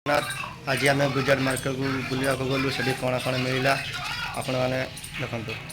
आज आम गुजरात मार्केट को बुलवा गलु से कण कण मिलला आपण मैंने देखु।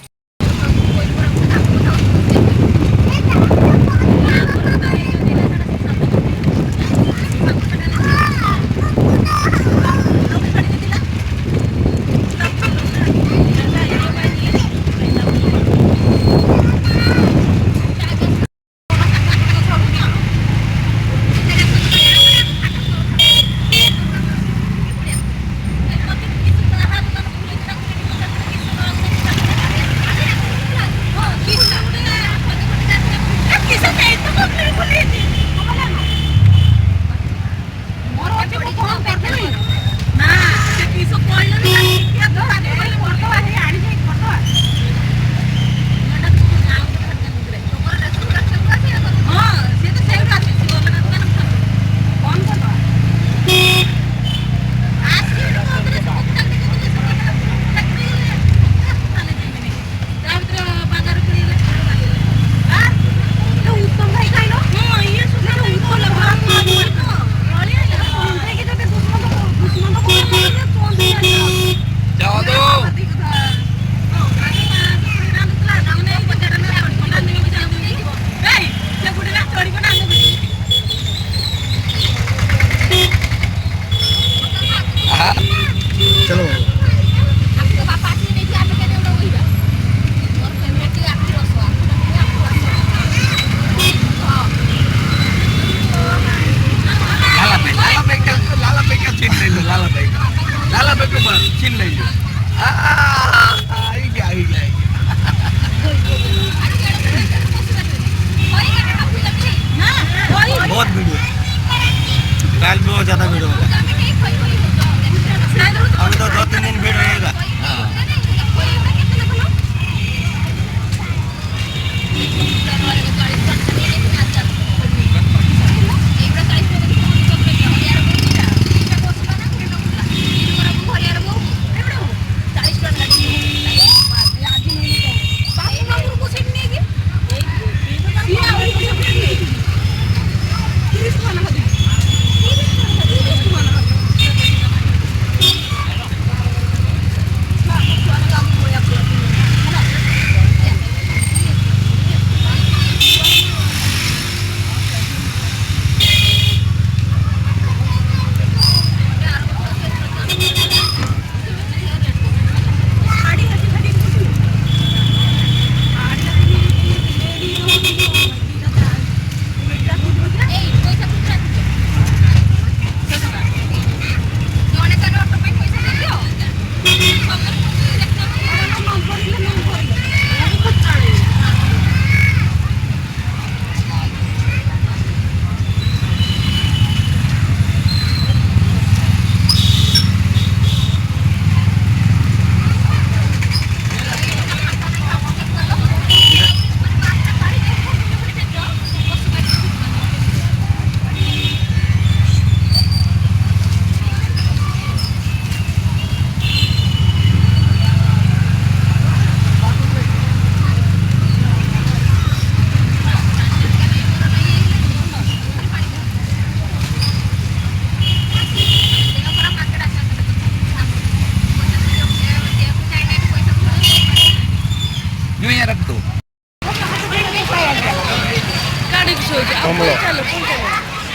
बहुत वीडियो कल बहुत ज़्यादा वीडियो होगा। अभी तो 2-3 दिन भीड़ रहेगा।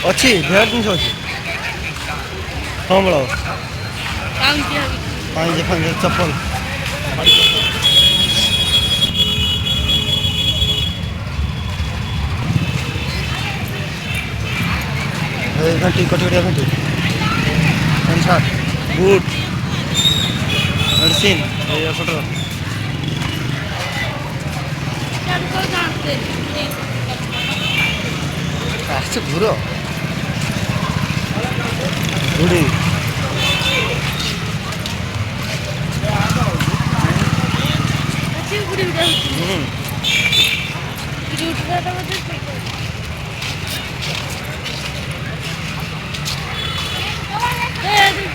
अच्छी भेड़ जिन अच्छी कमल चप्पल घंटी कटोरिया घंटी शर्ट बूट मेडिसिन घूर गुड़ी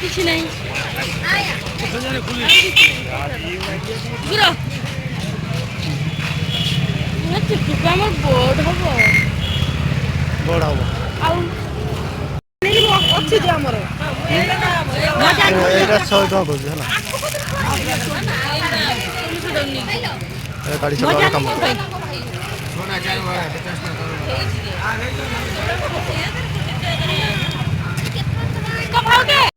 किसी नहीं बोर्ड हम बड़ हम अच्छी ଏଇଟା 100 ଟଙ୍କା କହୁଛି ହେଲା। ଏ ଗାଡ଼ି ଚଲାବାର କାମ କରେ। ଭାଉକେ